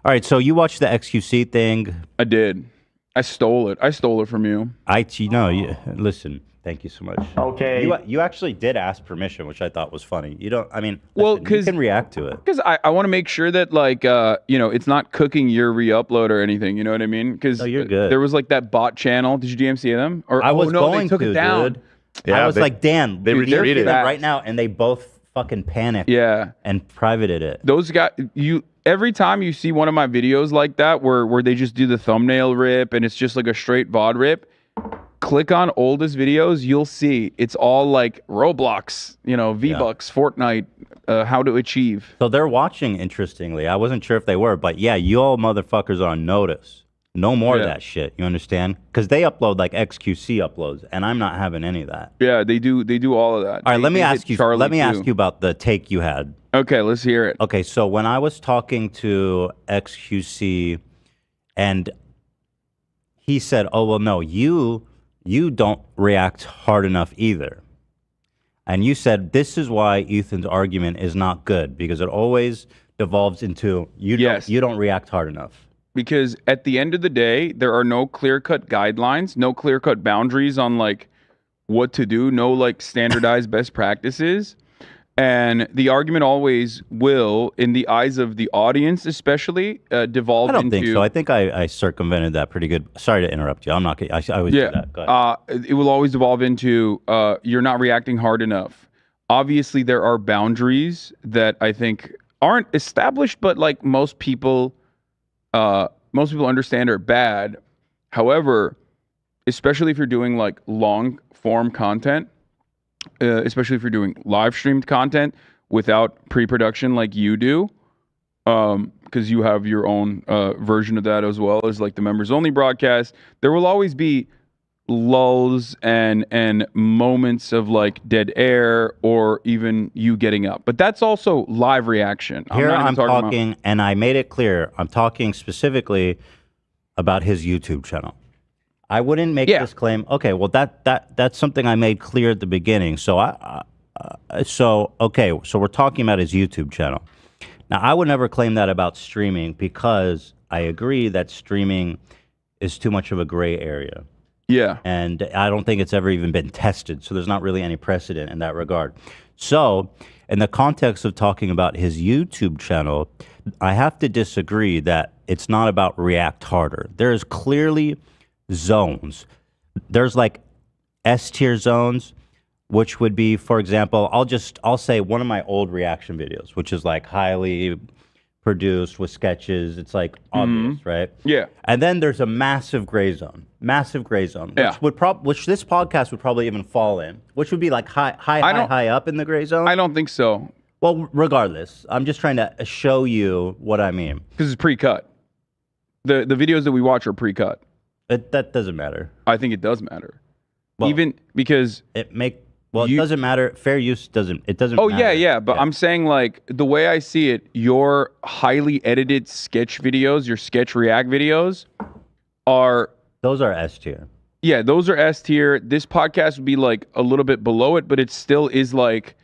All right, so you watched the xQc thing. I did. I stole it. I stole it from you. Listen, thank you so much. Okay. You actually did ask permission, which I thought was funny. You don't, I mean, Well, listen, you can react to it. Because I want to make sure that, like, it's not cooking your re-upload or anything. You know what I mean? Because you're good. There was, like, that bot channel. Did you DMCA them? Or, I was going they took to, it down. dude. Yeah, I was like, Dan, they retreated them right now, and they both fucking panicked. Yeah. And privated it. Those guys, every time you see one of my videos like that where they just do the thumbnail rip and it's just like a straight VOD rip, click on oldest videos, you'll see it's all like Roblox, V-Bucks, Fortnite, how to achieve. So they're watching, interestingly. I wasn't sure if they were, but yeah, you all motherfuckers are on notice. No more of that shit, you understand? Because they upload like xQc uploads, and I'm not having any of that. Yeah, they do all of that. All right, let me ask you about the take you had. Okay, let's hear it. Okay, so when I was talking to xQc, and he said, "Oh well, no, you don't react hard enough either," and you said this is why Ethan's argument is not good because it always devolves into you don't react hard enough. Because at the end of the day, there are no clear-cut guidelines, no clear-cut boundaries on like what to do, no like standardized best practices. And the argument always will, in the eyes of the audience especially, devolve into... I don't think so. I think I circumvented that pretty good. Sorry to interrupt you. I'm not... I always do that. Go ahead. It will always devolve into you're not reacting hard enough. Obviously, there are boundaries that I think aren't established, but like most people understand are bad. However, especially if you're doing like long form content, especially if you're doing live streamed content without pre-production like you do, because you have your own version of that as well as like the members only broadcast, there will always be lulls and moments of like dead air or even you getting up, but that's also live reaction. I'm talking and I made it clear, I'm talking specifically about his YouTube channel. I wouldn't make this claim. Okay, well that's something I made clear at the beginning. So so we're talking about his YouTube channel. Now I would never claim that about streaming because I agree that streaming is too much of a gray area. Yeah. And I don't think it's ever even been tested. So there's not really any precedent in that regard. So in the context of talking about his YouTube channel, I have to disagree that it's not about react harder. There's clearly zones. There's like S tier zones, which would be, for example, I'll say one of my old reaction videos, which is like highly produced with sketches. It's like obvious, right? Yeah. And then there's a massive gray zone, which this podcast would probably even fall in, which would be like high up in the gray zone. I don't think so. Well, regardless, I'm just trying to show you what I mean. Because it's pre-cut. The videos that we watch are pre-cut. That doesn't matter. I think it does matter. Well, even because it doesn't matter. Fair use doesn't matter. Oh yeah. But I'm saying like the way I see it, your highly edited sketch videos, your sketch react videos those are S tier. Yeah, those are S tier. This podcast would be like a little bit below it, but it still is like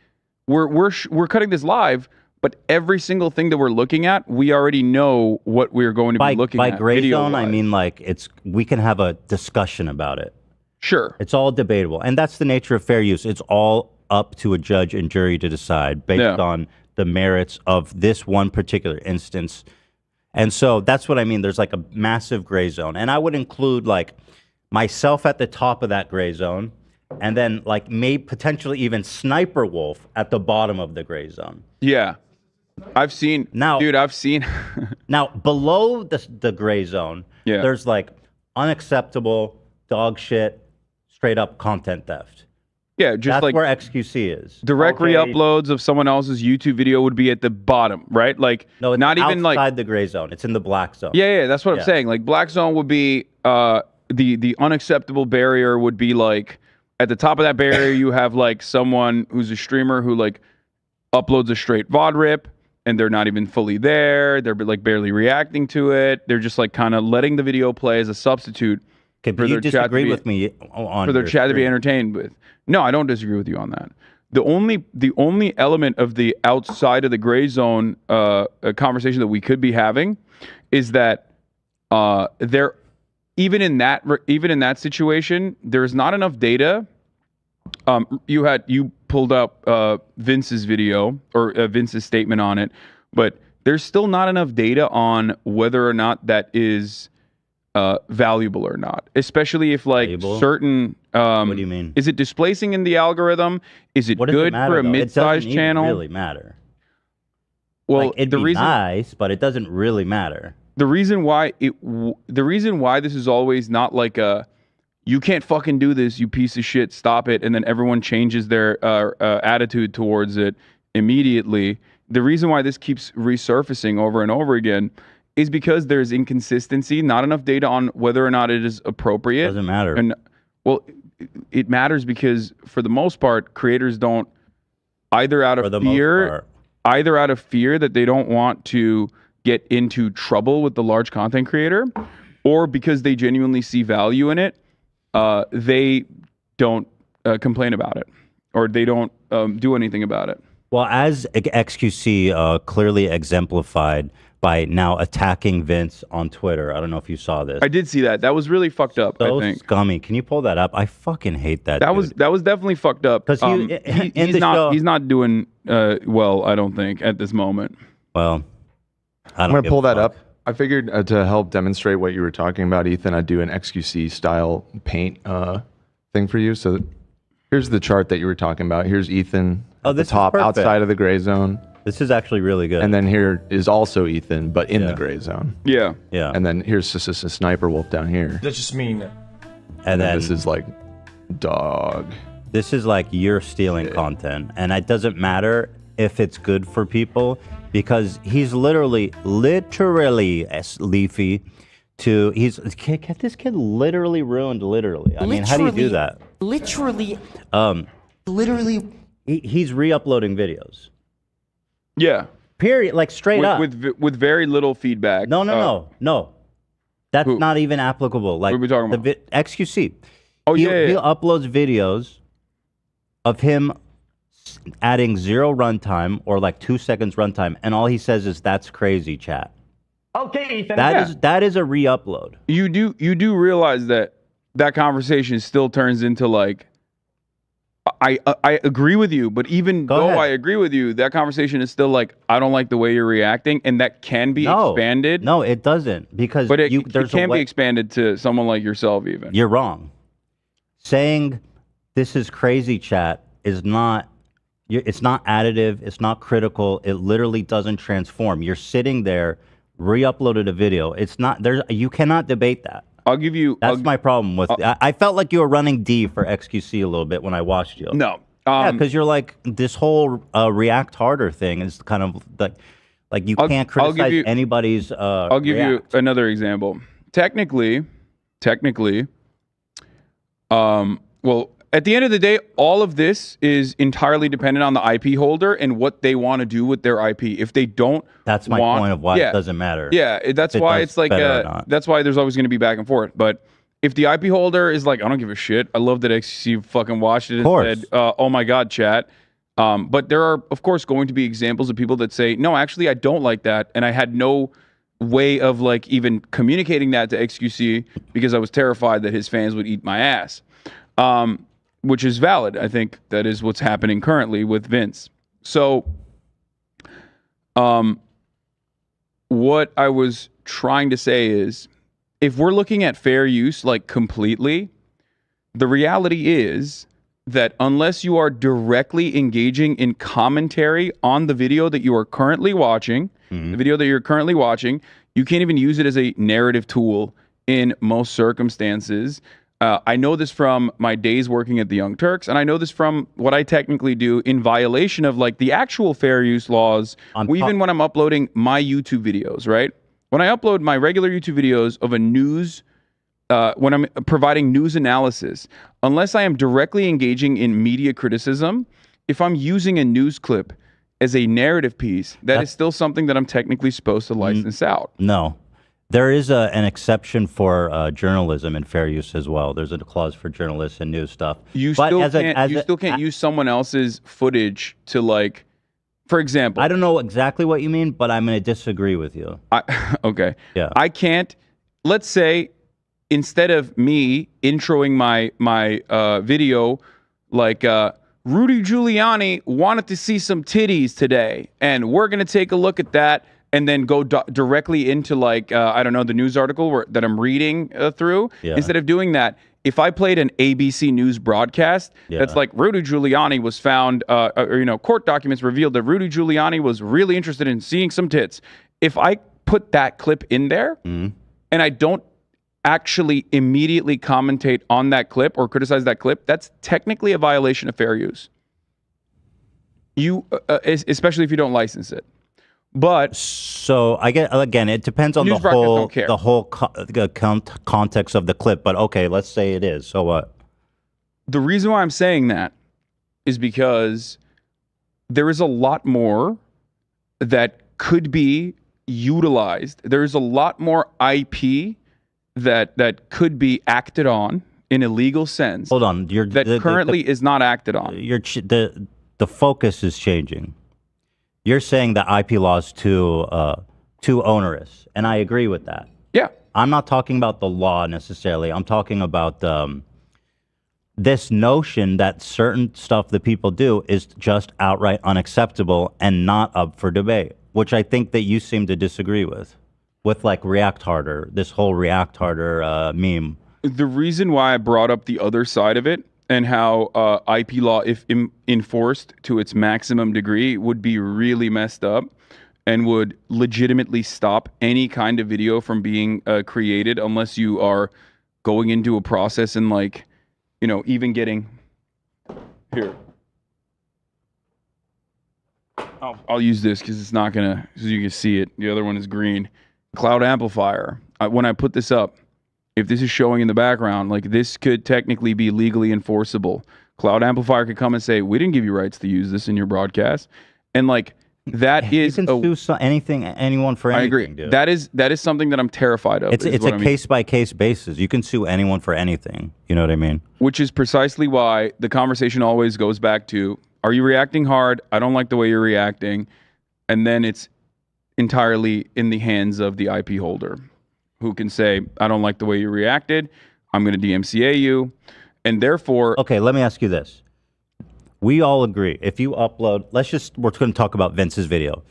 we're cutting this live, but every single thing that we're looking at, we already know what we're going to be looking at. By gray zone, I mean like we can have a discussion about it. Sure. It's all debatable. And that's the nature of fair use. It's all up to a judge and jury to decide based on the merits of this one particular instance. And so that's what I mean. There's like a massive gray zone. And I would include like myself at the top of that gray zone and then like maybe potentially even Sniper Wolf at the bottom of the gray zone. Yeah. I've seen now below the gray zone, there's like unacceptable dog shit, straight up content theft. Yeah, just that's like where xQc is. Direct re-uploads of someone else's YouTube video would be at the bottom, right? Like no, it's not even like outside the gray zone. It's in the black zone. Yeah, that's what I'm saying. Like black zone would be the unacceptable barrier would be like at the top of that barrier you have like someone who's a streamer who like uploads a straight VOD rip and they're not even fully there. They're like barely reacting to it. They're just like kind of letting the video play as a substitute. Okay, but you disagree with me on for their chat to be entertained with. No, I don't disagree with you on that. The only element of the outside of the gray zone conversation that we could be having is that there, even in that situation, there's not enough data. You pulled up Vince's video or Vince's statement on it, but there's still not enough data on whether or not that is valuable or not, especially if like Valuable? certain. What do you mean? Is it displacing in the algorithm? Is it What does good it matter, for a though? mid-sized It doesn't channel? even really matter. Well, Like, it'd the be reason nice, but it doesn't really matter. the reason why this is always not like a you can't fucking do this, you piece of shit, stop it, and then everyone changes their attitude towards it immediately. The reason why this keeps resurfacing over and over again is because there's inconsistency, not enough data on whether or not it is appropriate. Doesn't matter. And well, it matters because for the most part, creators don't either out For of the most fear, part. either out of fear that they don't want to get into trouble with the large content creator, or because they genuinely see value in it, they don't complain about it, or they don't do anything about it. Well, as xQc clearly exemplified by now attacking Vince on Twitter. I don't know if you saw this. I did see that. That was really fucked up. So I think scummy. Can you pull that up? I fucking hate that. that dude. was definitely fucked up. 'Cause in the show- he's not doing well. I don't think at this moment. Well, I I'm don't going to give pull a that fuck. up. I figured to help demonstrate what you were talking about, Ethan, I'd do an XQC style paint thing for you. So here's the chart that you were talking about. Here's Ethan Oh, at the this is top perfect. outside of the gray zone. This is actually really good. And then here is also Ethan, but in Yeah. the gray zone. Yeah. yeah, And then here's just a sniper wolf down here. That just mean and then This is like dog. this is like you're stealing content, and it doesn't matter if it's good for people because he's literally Leafy. This kid literally ruined literally. I mean, how do you do that? Literally. He's re-uploading videos. Yeah. Period. Like straight up. With very little feedback. No. That's Who? not even applicable. Like What are we talking about? XQC. Oh, he, yeah. he uploads videos of him adding 0 runtime or like 2 seconds runtime, and all he says is "That's crazy, chat." okay, Ethan. That is a re-upload. You do realize that conversation still turns into like I agree with you, but even Go though ahead. I agree with you, that conversation is still like I don't like the way you're reacting, and that can be expanded. No, it doesn't because But it there's can a way, be expanded to someone like yourself, even. You're wrong. Saying this is crazy, chat is not. It's not additive. It's not critical. It literally doesn't transform. You're sitting there, re-uploaded a video. It's not. You cannot debate that. I'll give you. That's my problem with. I felt like you were running D for XQC a little bit when I watched you. No. Yeah, because you're like this whole React harder thing is kind of like you can't I'll give criticize you- anybody's. I'll give React. you another example. Technically, well, at the end of the day, all of this is entirely dependent on the IP holder and what they want to do with their IP. If they don't, That's my point of why it doesn't matter. Yeah, that's If it why does it's like better or not. that's why there's always going to be back and forth. But if the IP holder is like, I don't give a shit. I love that XQC fucking watched it and course. said, "Oh my god, chat." But there are, of course, going to be examples of people that say, "No, actually, I don't like that," and I had no way of like even communicating that to XQC because I was terrified that his fans would eat my ass. Which is valid. I think that is what's happening currently with Vince. So, what I was trying to say is, if we're looking at fair use like completely, the reality is that unless you are directly engaging in commentary on the video that you are currently watching, you can't even use it as a narrative tool in most circumstances. I know this from my days working at the Young Turks, and I know this from what I technically do in violation of like the actual fair use laws, even when I'm uploading my YouTube videos, right? When I upload my regular YouTube videos of a news, when I'm providing news analysis, unless I am directly engaging in media criticism, if I'm using a news clip as a narrative piece, that is still something that I'm technically supposed to license out. No. There is an exception for journalism and fair use as well. There's a clause for journalists and news stuff. You But still can't. You still can't use someone else's footage to like For example, I don't know exactly what you mean, but I'm going to disagree with you. Okay. Yeah. I can't. Let's say instead of me introing my video like Rudy Giuliani wanted to see some titties today, and we're gonna take a look at that, and then go directly into like I don't know, the news article that I'm reading through. Yeah. Instead of doing that, if I played an ABC News broadcast that's like Rudy Giuliani was found, or court documents revealed that Rudy Giuliani was really interested in seeing some tits. If I put that clip in there and I don't actually immediately commentate on that clip or criticize that clip, that's technically a violation of fair use. You, especially if you don't license it. But so I get, again, it depends on news broadcasts don't care. the context of the clip. But okay, let's say it is. So what? The reason why I'm saying that is because there is a lot more that could be utilized. There is a lot more IP that could be acted on in a legal sense. Hold on, that currently is not acted on. The focus is changing. You're saying that IP law is too onerous, and I agree with that. Yeah. I'm not talking about the law necessarily. I'm talking about this notion that certain stuff that people do is just outright unacceptable and not up for debate, which I think that you seem to disagree with like React Harder, this whole React Harder meme. The reason why I brought up the other side of it and how IP law, if enforced to its maximum degree, would be really messed up and would legitimately stop any kind of video from being created unless you are going into a process and like, even getting here. I'll use this because it's not gonna, so you can see it. The other one is green. Cloud amplifier. When I put this up, if this is showing in the background, like this could technically be legally enforceable. Cloud amplifier could come and say, "We didn't give you rights to use this in your broadcast," and like that is you can sue anyone for anything. I agree. Dude. That is something that I'm terrified of. It's a case by case basis. You can sue anyone for anything. You know what I mean? Which is precisely why the conversation always goes back to: are you reacting hard? I don't like the way you're reacting, and then it's entirely in the hands of the IP holder, who can say, I don't like the way you reacted, I'm going to DMCA you, and therefore... Okay, let me ask you this. We all agree, if you upload, we're going to talk about Vince's video.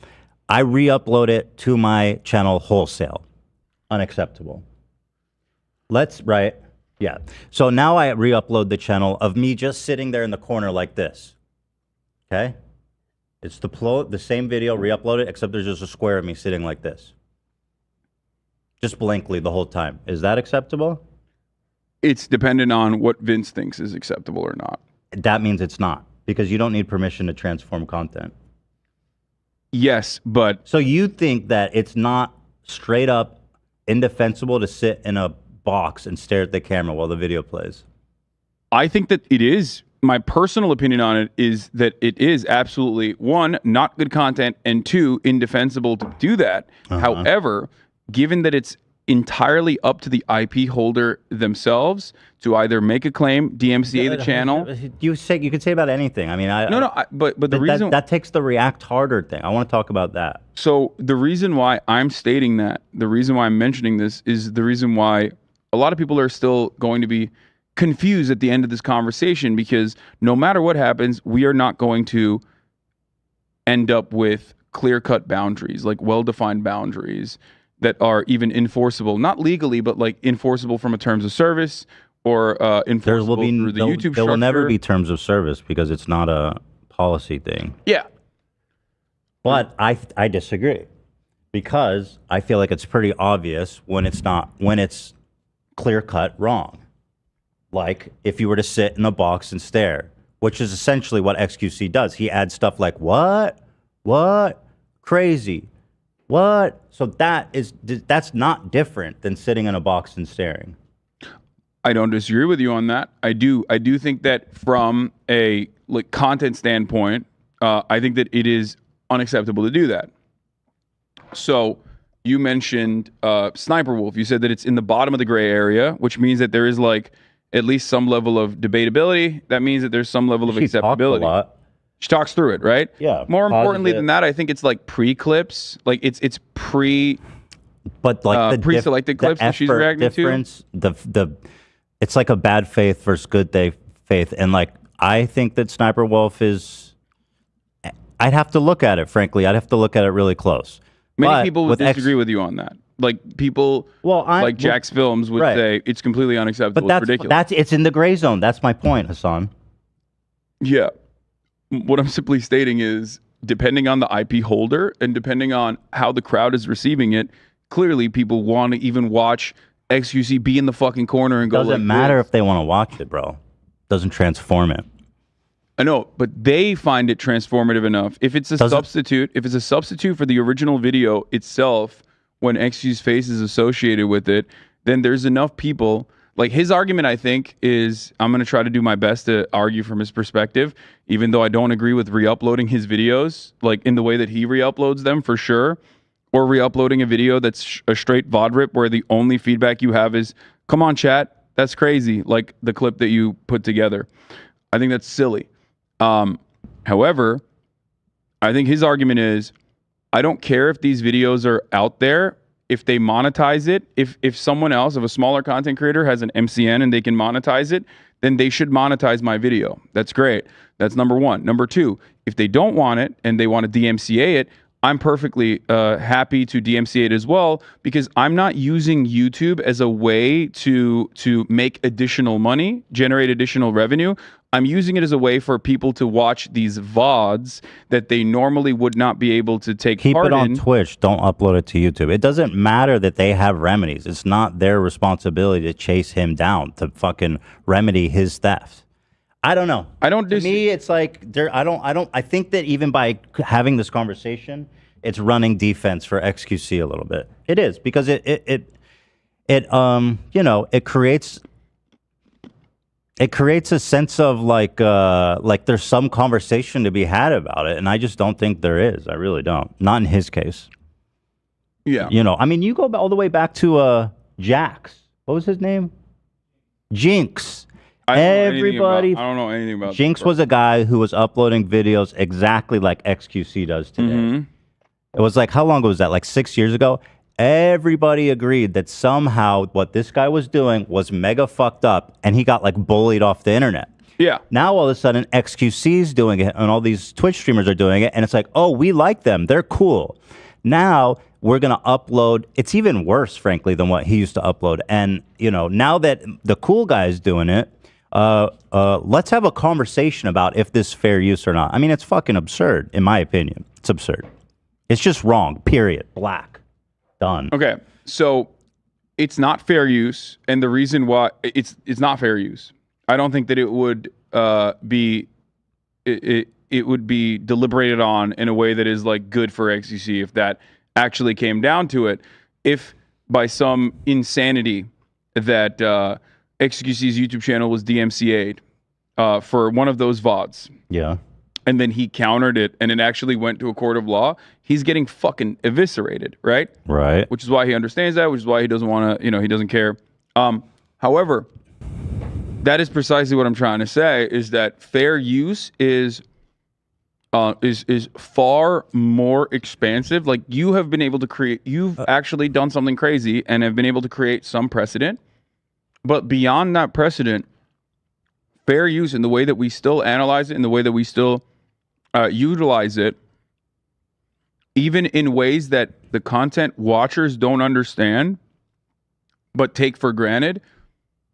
I re-upload it to my channel wholesale. Unacceptable. Yeah. So now I re-upload the channel of me just sitting there in the corner like this. Okay? It's the same video, re-upload it, except there's just a square of me sitting like this. Just blankly the whole time. Is that acceptable? It's dependent on what Vince thinks is acceptable or not. That means it's not, because you don't need permission to transform content. Yes, but... So you think that it's not straight up indefensible to sit in a box and stare at the camera while the video plays? I think that it is. My personal opinion on it is that it is absolutely, one, not good content, and two, indefensible to do that. However, given that it's entirely up to the IP holder themselves to either make a claim, DMCA the channel. You could say about anything. I mean, but the reason that takes the React Harder thing. I want to talk about that. So the reason why I'm stating that, the reason why I'm mentioning this, is the reason why a lot of people are still going to be confused at the end of this conversation, because no matter what happens, we are not going to end up with clear-cut boundaries, like well-defined boundaries that are even enforceable, not legally, but like enforceable from a terms of service or enforceable through the YouTube structure. There will never be terms of service because it's not a policy thing. Yeah. But I disagree, because I feel like it's pretty obvious when it's clear-cut wrong. Like if you were to sit in a box and stare, which is essentially what xQc does. He adds stuff like, what? Crazy. What? So that's not different than sitting in a box and staring. I don't disagree with you on that. I do think that from a content standpoint, I think that it is unacceptable to do that. So you mentioned Sniper Wolf. You said that it's in the bottom of the gray area, which means that there is at least some level of debatability. That means that there's some level of acceptability. A lot. She talks through it, right? Yeah, More importantly positive. than that, I think it's like pre-clips. Like it's pre But like the pre-selected clips that she's effort reacting difference, it's like a bad faith versus good faith, and like I think that Sniper Wolf is. I'd have to look at it. Frankly, I'd have to look at it really close. Many But people would disagree with you on that. Like people, like Jack's Films would right. say it's completely unacceptable. But It's ridiculous. it's in the gray zone. That's my point, Hasan. Yeah. What I'm simply stating is, depending on the IP holder and depending on how the crowd is receiving it, clearly people want to even watch xQc be in the fucking corner and go. Doesn't matter if they want to watch it, bro. Doesn't transform it. I know, but they find it transformative enough. If it's a substitute, if it's a substitute for the original video itself, when xQc's face is associated with it, then there's enough people. Like his argument, I think, is I'm going to try to do my best to argue from his perspective, even though I don't agree with re-uploading his videos, like in the way that he re-uploads them for sure, or re-uploading a video that's a straight VOD rip where the only feedback you have is, come on, chat, that's crazy, like the clip that you put together. I think that's silly. However, I think his argument is, I don't care if these videos are out there, if they monetize it, if someone else, if a smaller content creator has an MCN and they can monetize it, then they should monetize my video. That's great. That's number one. Number two, if they don't want it and they want to DMCA it, I'm perfectly happy to DMCA it as well, because I'm not using YouTube as a way to make additional money, generate additional revenue. I'm using it as a way for people to watch these VODs that they normally would not be able to take part in. Keep it on Twitch. Don't upload it to YouTube. It doesn't matter that they have remedies. It's not their responsibility to chase him down, to fucking remedy his theft. I don't know. To me, it's like I think that even by having this conversation, it's running defense for xQc a little bit. It is, because it creates a sense of like there's some conversation to be had about it, and I just don't think there is. I really don't. Not in his case. Yeah. I mean, you go all the way back to Jax. What was his name? Jinx. I don't know anything about Jinx was a guy who was uploading videos exactly like xQc does today. Mm-hmm. It was like, how long ago was that? Like 6 years ago? Everybody agreed that somehow what this guy was doing was mega fucked up, and he got like bullied off the internet. Yeah. Now all of a sudden xQc's doing it, and all these Twitch streamers are doing it, and it's like, oh, we like them. They're cool. Now we're going to upload. It's even worse, frankly, than what he used to upload. And, now that the cool guy is doing it, let's have a conversation about if this is fair use or not. I mean, it's fucking absurd, in my opinion. It's absurd. It's just wrong, period. Black. Done. Okay, so it's not fair use, and the reason why it's not fair use, I don't think that it would be it would be deliberated on in a way that is like good for xQc if that actually came down to it. If by some insanity that xQc's YouTube channel was DMCA'd for one of those VODs, yeah, and then he countered it, and it actually went to a court of law, he's getting fucking eviscerated, right? Right. Which is why he understands that, which is why he doesn't want to, he doesn't care. However, that is precisely what I'm trying to say, is that fair use is far more expansive. Like, you have been able to create, you've actually done something crazy and have been able to create some precedent. But beyond that precedent, fair use in the way that we still analyze it, in the way that we still utilize it, even in ways that the content watchers don't understand but take for granted,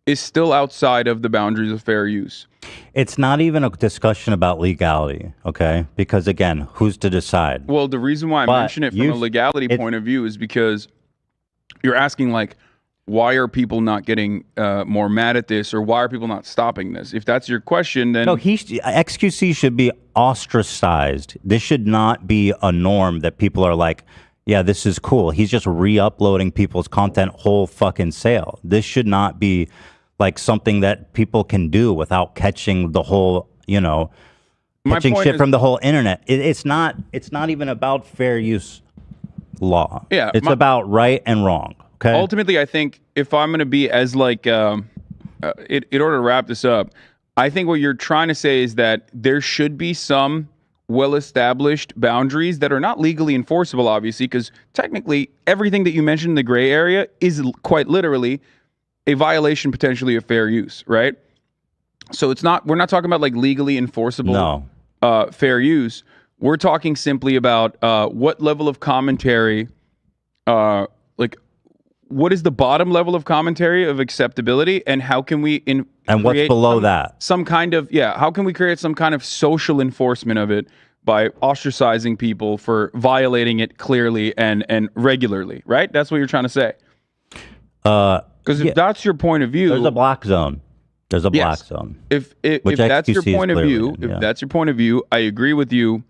is still outside of the boundaries of fair use. It's not even a discussion about legality, okay? Because again, who's to decide? Well, the reason why I mention it from a legality point of view is because you're asking, like, why are people not getting more mad at this, or why are people not stopping this? If that's your question, then... No, xQc should be ostracized. This should not be a norm that people are like, yeah, this is cool. He's just re-uploading people's content whole fucking sale. This should not be like something that people can do without catching the whole, catching shit from the whole internet. It's not even about fair use law. Yeah, it's about right and wrong. Okay. Ultimately, I think if I'm going to be as like, in order to wrap this up, I think what you're trying to say is that there should be some well-established boundaries that are not legally enforceable, obviously, because technically everything that you mentioned in the gray area is quite literally a violation potentially of fair use, right? So we're not talking about like legally enforceable fair use. We're talking simply about what level of commentary, like what is the bottom level of commentary of acceptability, and how can we and what's below that? Some kind of how can we create some kind of social enforcement of it by ostracizing people for violating it clearly and regularly, right? That's what you're trying to say. Because if that's your point of view, there's a black zone. There's a black zone. If that's your point of view, if that's your point of view, I agree with you.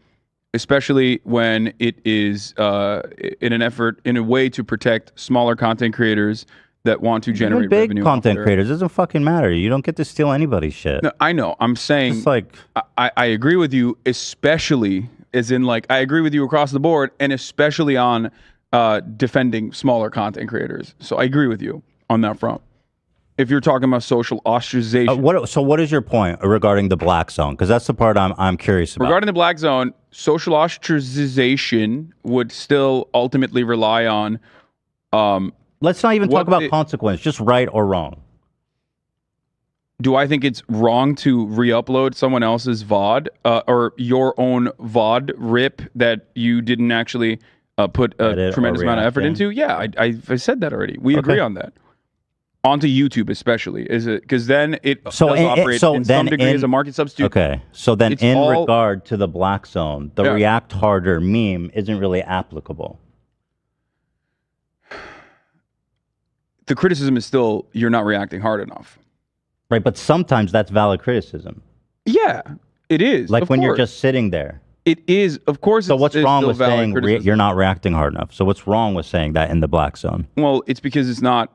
Especially when it is in a way to protect smaller content creators that want to generate big revenue. Content creators, doesn't fucking matter. You don't get to steal anybody's shit. No, I know. I'm saying, it's like, I agree with you, especially as in like I agree with you across the board, and especially on defending smaller content creators. So I agree with you on that front. If you're talking about social ostracization. What is your point regarding the black zone? Because that's the part I'm curious about. Regarding the black zone, social ostracization would still ultimately rely on. Let's not even talk about consequence, just right or wrong. Do I think it's wrong to re-upload someone else's VOD or your own VOD rip that you didn't actually put a tremendous amount of effort into? Yeah, I said that already. We agree on that. Onto YouTube, especially, is it because then it does operate in some degree as a market substitute. Okay, so then in regard to the black zone, the react harder meme isn't really applicable. The criticism is still you're not reacting hard enough, right? But sometimes that's valid criticism. Yeah, it is. Like when you're just sitting there. It is, of course. So what's wrong with saying you're not reacting hard enough? So what's wrong with saying that in the black zone? Well, it's because it's not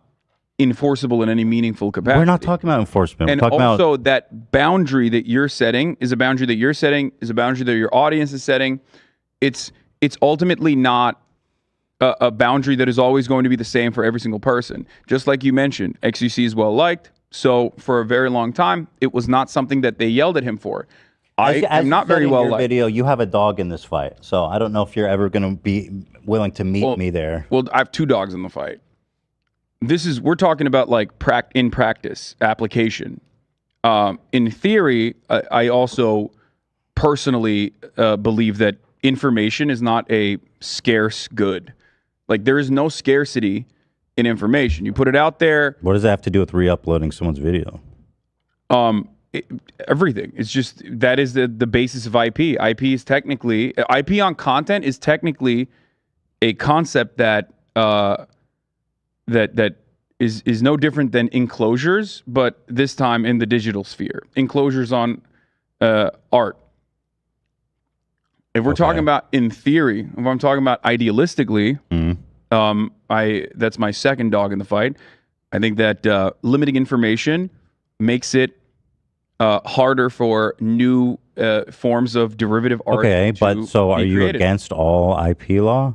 enforceable in any meaningful capacity. We're not talking about enforcement. And also that boundary that you're setting is a boundary that you're setting, is a boundary that your audience is setting. It's ultimately not a boundary that is always going to be the same for every single person. Just like you mentioned, xQc is well liked. So for a very long time, it was not something that they yelled at him for. I am not very well liked. Video, you have a dog in this fight. So I don't know if you're ever going to be willing to meet me there. Well, I have 2 dogs in the fight. We're talking about like in practice application. In theory, I also personally believe that information is not a scarce good. Like there is no scarcity in information. You put it out there. What does that have to do with re-uploading someone's video? Everything. It's just that is the basis of IP. IP on content is technically a concept that that is no different than enclosures, but this time in the digital sphere. Enclosures on art. If we're talking about in theory, if I'm talking about idealistically, that's my second dog in the fight. I think that limiting information makes it harder for new forms of derivative art. Okay, but so are you against all IP law?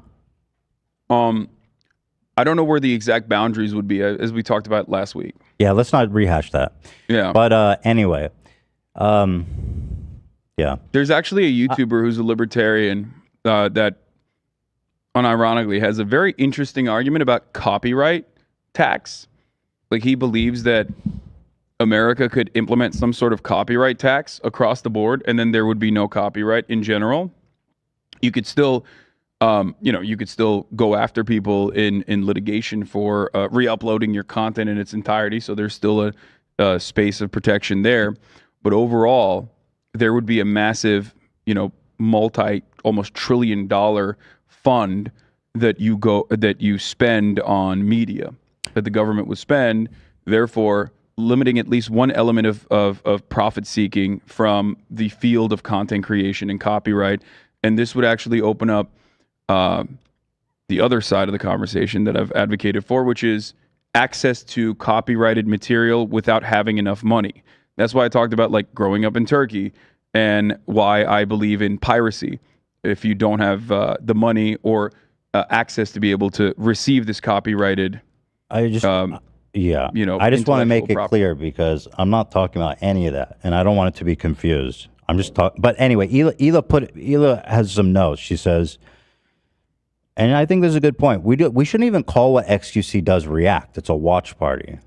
I don't know where the exact boundaries would be, as we talked about last week. Yeah, let's not rehash that. Yeah. But anyway, yeah. There's actually a YouTuber who's a libertarian that, unironically, has a very interesting argument about copyright tax. Like he believes that America could implement some sort of copyright tax across the board, and then there would be no copyright in general. You could still... you could still go after people in litigation for re-uploading your content in its entirety. So there's still a space of protection there. But overall, there would be a massive, almost $1 trillion fund that you spend on media, that the government would spend, therefore limiting at least one element of profit seeking from the field of content creation and copyright. And this would actually open up the other side of the conversation that I've advocated for, which is access to copyrighted material without having enough money. That's why I talked about like growing up in Turkey and why I believe in piracy. If you don't have the money or access to be able to receive this copyrighted, I just want to make it clear because I'm not talking about any of that, and I don't want it to be confused. I'm just talking. But anyway, Ela has some notes. She says, and I think this is a good point. We shouldn't even call what xQc does react. It's a watch party.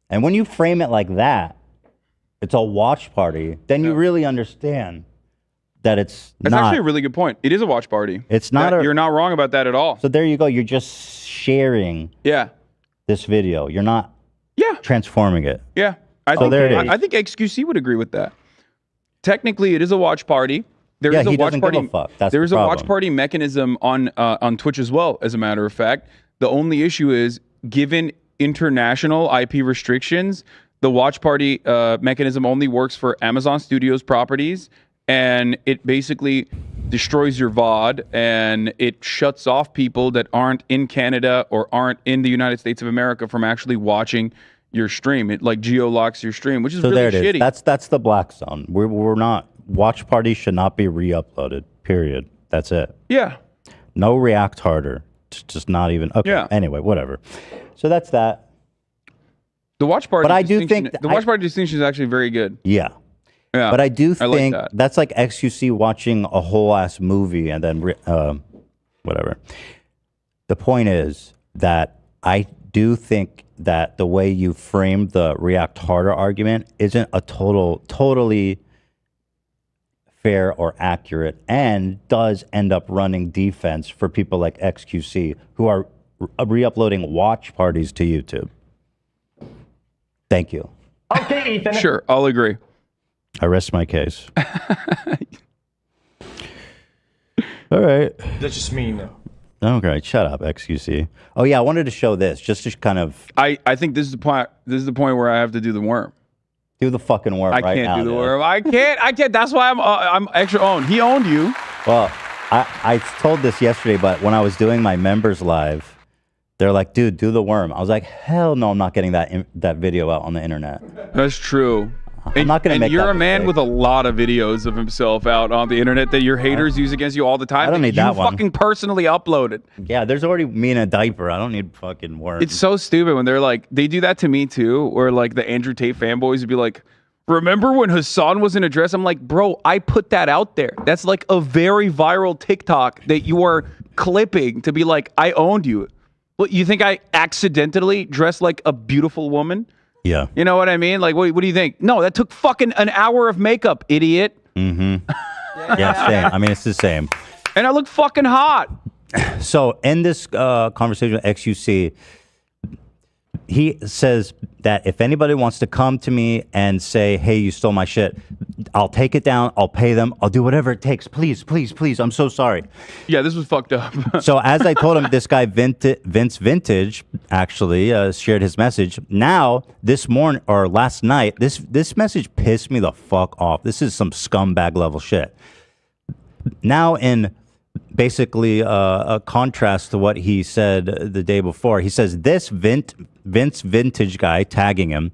And when you frame it like that, it's a watch party, then you really understand that it's That's not. actually a really good point. It is a watch party. It's not. You're not wrong about that at all. So there you go. You're just sharing Yeah. this video. You're not Yeah. transforming it. Yeah. I think xQc would agree with that. Technically, it is a watch party. There is a watch party. There is a watch party mechanism on Twitch as well. As a matter of fact, the only issue is given international IP restrictions, the watch party mechanism only works for Amazon Studios properties, and it basically destroys your VOD and it shuts off people that aren't in Canada or aren't in the United States of America from actually watching your stream. It like geo-locks your stream, which is really shitty. That's the black zone. We're not. Watch parties should not be re-uploaded. Period. That's it. Yeah. No react harder. Just not even. Okay. Yeah. Anyway, whatever. So that's that. The watch party. But I do think the watch party distinction is actually very good. Yeah. Yeah. But I do think like that. that's like xQc watching a whole ass movie and then whatever. The point is that I do think that the way you frame the react harder argument isn't a totally fair or accurate, and does end up running defense for people like xQc who are re-uploading watch parties to YouTube. Thank you. Okay, Ethan. Sure, I'll agree. I rest my case. All right. That's just me now. Okay, shut up, xQc. Oh yeah, I wanted to show this just to kind of. I think this is the point. This is the point where I have to do the worm. Do the fucking worm. I right can't now, do the dude. worm. I can't. That's why I'm extra owned. He owned you. Well, I told this yesterday, but when I was doing my members live, they're like, "Dude, do the worm." I was like, "Hell no, I'm not getting that video out on the internet." That's true. I'm not gonna make you're that a man mistake. with a lot of videos of himself out on the internet that your haters use against you all the time. I don't need that one. You fucking personally uploaded. Yeah, there's already me in a diaper. I don't need fucking worms. It's so stupid when they're like, they do that to me too, or like the Andrew Tate fanboys would be like, remember when Hasan was in a dress? I'm like, bro, I put that out there. That's like a very viral TikTok that you are clipping to be like, I owned you. What, you think I accidentally dressed like a beautiful woman? Yeah. You know what I mean? Like, what do you think? No, that took fucking an hour of makeup, idiot. Mm-hmm. Yeah, same. I mean, it's the same. And I look fucking hot. So in this conversation with xQc, he says that if anybody wants to come to me and say, hey, you stole my shit, I'll take it down. I'll pay them. I'll do whatever it takes. Please, please, please. I'm so sorry. Yeah, this was fucked up. So as I told him, this guy, Vince Vintage, actually shared his message. Now, this morning or last night, this message pissed me the fuck off. This is some scumbag level shit. Now in basically a contrast to what he said the day before, he says this Vince Vintage guy, tagging him,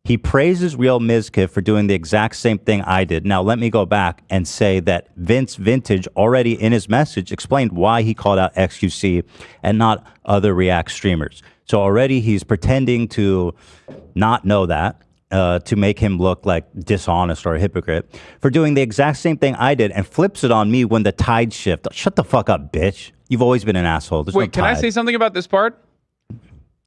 he praises Real Mizkif for doing the exact same thing I did. Now, let me go back and say that Vince Vintage already in his message explained why he called out xQc and not other React streamers. So already he's pretending to not know that, to make him look like dishonest or a hypocrite for doing the exact same thing I did, and flips it on me when the tide shift. Shut the fuck up, bitch. You've always been an asshole. There's Wait, no can I tide. say something about this part?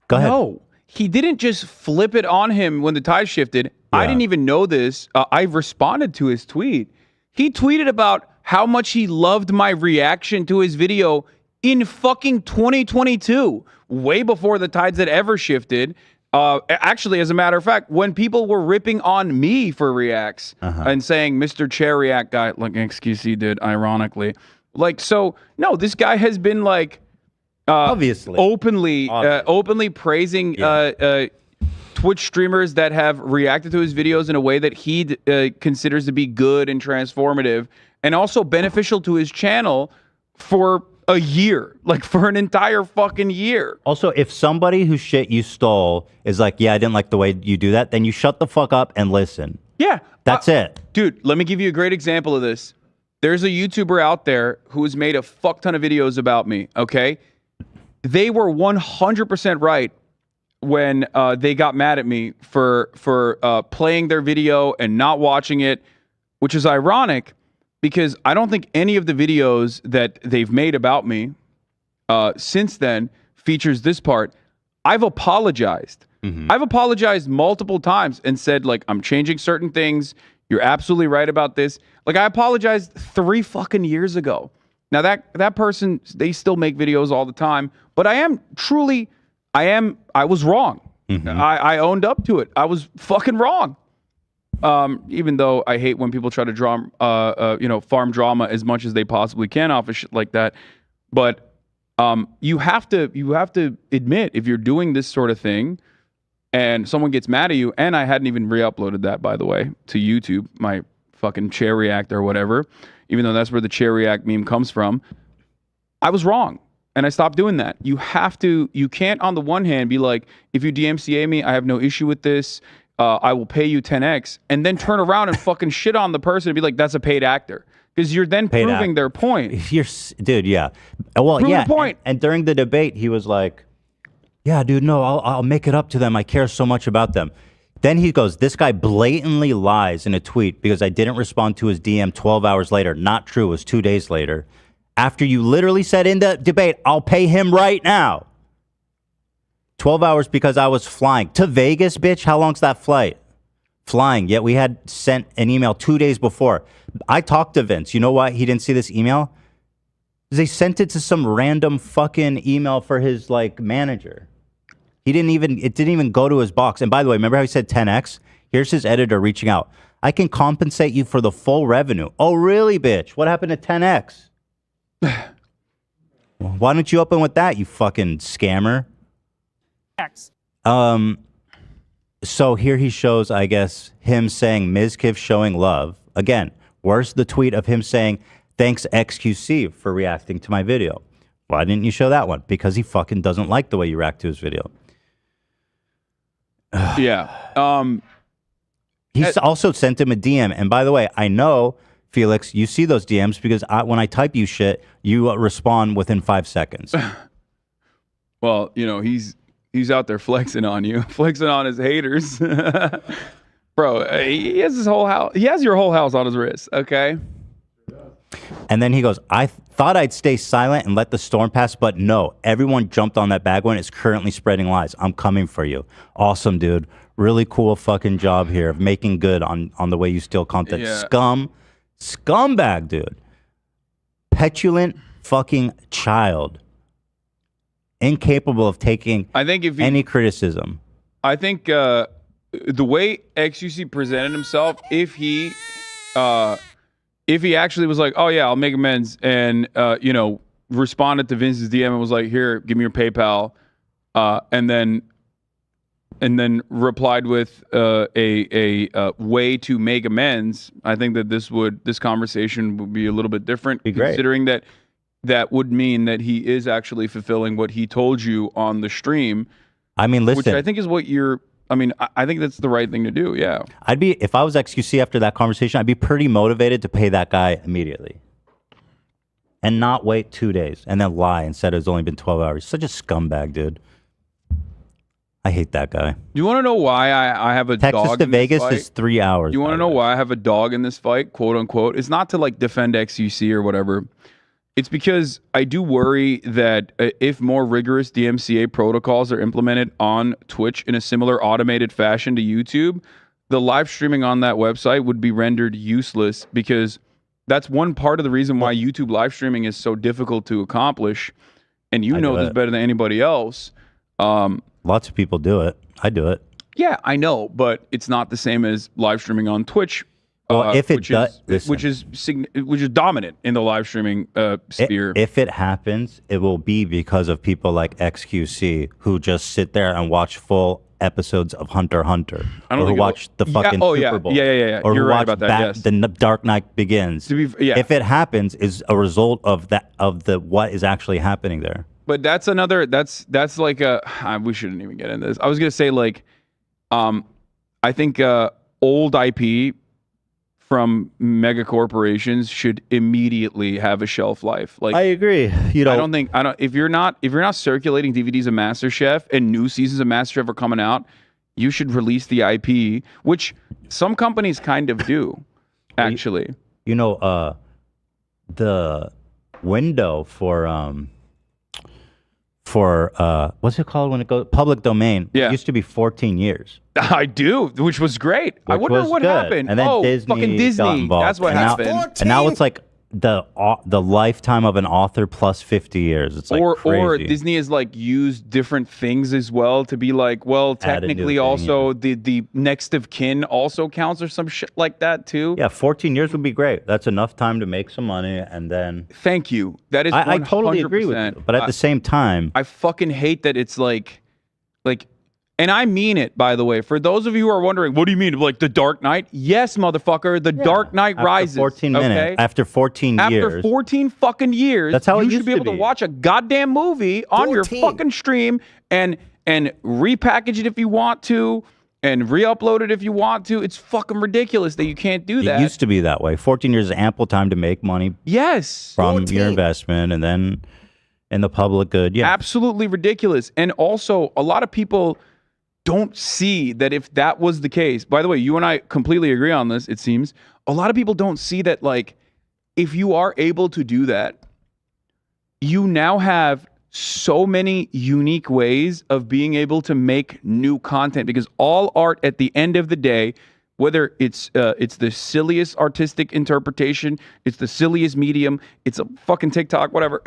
Go ahead. No, he didn't just flip it on him when the tide shifted. I didn't even know this. I responded to his tweet. He tweeted about how much he loved my reaction to his video in fucking 2022, way before the tides had ever shifted. Actually, as a matter of fact, when people were ripping on me for reacts and saying Mr. Chair React guy, like xQc did, ironically. Like, so, no, this guy has been like, Obviously. openly praising Twitch streamers that have reacted to his videos in a way that he considers to be good and transformative and also beneficial to his channel for a year, like for an entire fucking year. Also, if somebody whose shit you stole is like, yeah, I didn't like the way you do that, then you shut the fuck up and listen. Yeah. That's it. Dude, let me give you a great example of this. There's a YouTuber out there who has made a fuck ton of videos about me, okay? They were 100% right when they got mad at me for playing their video and not watching it. which is ironic because I don't think any of the videos that they've made about me since then features this part. I've apologized. I've apologized multiple times and said, like, I'm changing certain things. You're absolutely right about this. Like, I apologized 3 fucking years ago. Now that person, they still make videos all the time, but I was wrong. I owned up to it. I was fucking wrong. Even though I hate when people try to draw, farm drama as much as they possibly can off of shit like that. But you have to admit if you're doing this sort of thing and someone gets mad at you, and I hadn't even re-uploaded that, by the way, to YouTube, my fucking chair react or whatever, even though that's where the chair react meme comes from. I was wrong. And I stopped doing that. You can't on the one hand be like, if you DMCA me, I have no issue with this. I will pay you 10x, and then turn around and fucking shit on the person and be like, that's a paid actor. Because you're then proving their point. Dude, yeah. Well, Prove yeah. the point. And during the debate, he was like, yeah, dude, no, I'll make it up to them. I care so much about them. Then he goes, this guy blatantly lies in a tweet because I didn't respond to his DM 12 hours later. Not true. It was 2 days later. After you literally said in the debate, I'll pay him right now. 12 hours because I was flying. To Vegas, bitch? How long's that flight? Flying. Yet we had sent an email 2 days before. I talked to Vince. You know why he didn't see this email? Because they sent it to some random fucking email for his, like, manager. It didn't even go to his box. And by the way, remember how he said 10x? Here's his editor reaching out. I can compensate you for the full revenue. Oh, really, bitch? What happened to 10x? Why don't you open with that, you fucking scammer? X. So here he shows, I guess, him saying Mizkiv showing love. Again, where's the tweet of him saying, thanks xQc for reacting to my video? Why didn't you show that one? Because he fucking doesn't like the way you react to his video. Yeah. He's also sent him a DM. And by the way, I know, Felix, you see those DMs because when I type you shit, you respond within 5 seconds. Well, he's out there flexing on you, flexing on his haters. Bro, he has his whole house. He has your whole house on his wrist, okay? And then he goes, I thought I'd stay silent and let the storm pass, but no, everyone jumped on that bag one. It's currently spreading lies. I'm coming for you. Awesome, dude. Really cool fucking job here of making good on the way you steal content. Yeah. Scumbag, dude. Petulant fucking child. Incapable of taking any criticism. I think the way xQc presented himself, if he actually was like, oh yeah, I'll make amends, and responded to Vince's DM and was like, here, give me your PayPal, and then replied with a way to make amends, I think that this conversation would be a little bit different, considering that would mean that he is actually fulfilling what he told you on the stream. I mean, listen, which I think is what I think that's the right thing to do. Yeah. If I was xQc after that conversation, I'd be pretty motivated to pay that guy immediately and not wait 2 days and then lie and said it's only been 12 hours. Such a scumbag, dude. I hate that guy. Do you want to know why I have a Texas dog to in this Vegas fight? is 3 hours. You want to know why I have a dog in this fight, quote unquote? It's not to like defend xQc or whatever. It's because I do worry that if more rigorous DMCA protocols are implemented on Twitch in a similar automated fashion to YouTube, the live streaming on that website would be rendered useless, because that's one part of the reason why YouTube live streaming is so difficult to accomplish. And you know this better than anybody else. Lots of people do it. I do it. Yeah, I know, but it's not the same as live streaming on Twitch. Well, if it does, which is dominant in the live streaming sphere. If it happens, it will be because of people like xQc who just sit there and watch full episodes of Hunter x Hunter, or who watch the fucking Super Bowl, yeah. or You're who right watch about that. Yes. The Dark Knight Begins. If it happens, is a result of that what is actually happening there. But that's another. That's like a. We shouldn't even get into this. I was gonna say like, I think old IP from mega corporations should immediately have a shelf life. Like, I agree. If you're not circulating DVDs of MasterChef and new seasons of MasterChef are coming out, you should release the IP, which some companies kind of do. actually. You know, the window for what's it called when it goes public domain? Yeah. It used to be 14 years. I do, which was great. I Which wonder was what good. happened. And then fucking got Disney. involved. That's what And now- happened. And now it's like the lifetime of an author plus 50 years. It's like or crazy. Disney has like used different things as well to be like, well, Add a new technically thing, also the next of kin also counts or some shit like that too. Yeah, 14 years would be great. That's enough time to make some money, and then Thank you. That is I totally agree with 100%. you. But at the same time, I fucking hate that it's like, and I mean it, by the way. For those of you who are wondering, what do you mean? Like The Dark Knight? Yes, motherfucker. The Dark Knight after Rises. 14 minutes, okay? after 14 After years, 14 fucking years, That's how it you should used be to able to be. watch a goddamn movie on your fucking stream and repackage it if you want to and re-upload it if you want to. It's fucking ridiculous that you can't do that. it used to be that way. 14 years is ample time to make money Yes. from your investment, and then in the public good. Yeah, Absolutely ridiculous. And also, a lot of people don't see that if that was the case. By the way, you and I completely agree on this, it seems. A lot of people don't see that, like, if you are able to do that, you now have so many unique ways of being able to make new content, because all art at the end of the day, whether it's the silliest artistic interpretation, it's the silliest medium, it's a fucking TikTok, whatever.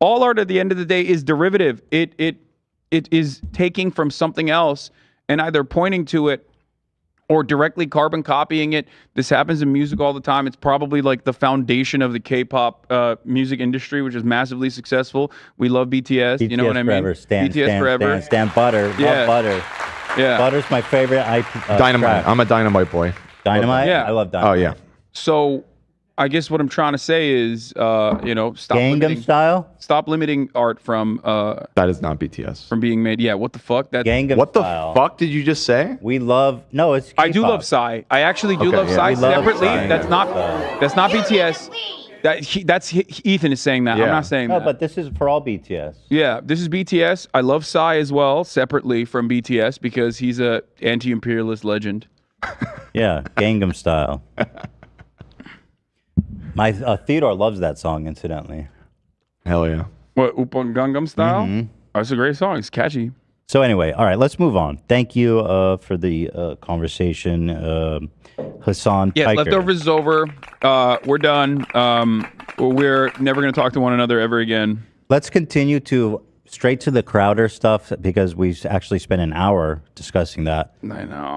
All art at the end of the day is derivative. It is taking from something else and either pointing to it or directly carbon copying it. This happens in music all the time. It's probably like the foundation of the K-pop music industry, which is massively successful. We love BTS. You know what I mean? Forever. Stan, BTS Stan, forever. Stan Butter. Yeah. Love Butter. Yeah. Butter's my favorite. Dynamite. I'm a Dynamite boy. Dynamite. Yeah. I love Dynamite. Oh yeah. So I guess what I'm trying to say is, stop Gangnam limiting, Style. stop limiting art from That is not BTS. being made. Yeah, what the fuck? That Gangnam What the Style. fuck did you just say? We love. No, it's. I do K-pop. love Psy. I actually do Okay, love yeah. Psy We love separately. Psy, That's yeah. not BTS. That's Ethan is saying that. I'm Yeah. not saying No, that. but this is for all BTS. Yeah, this is BTS. I love Psy as well, separately from BTS, because he's a anti-imperialist legend. Yeah, Gangnam Style. My Theodore loves that song, incidentally. Hell yeah. What, Oopon Gangnam Style? Oh, it's a great song. It's catchy. So anyway, all right, let's move on. Thank you for the conversation, Hasan. Yeah, Piker. leftovers is over. We're done. We're never going to talk to one another ever again. Let's continue to straight to the Crowder stuff, because we actually spent an hour discussing that. I know.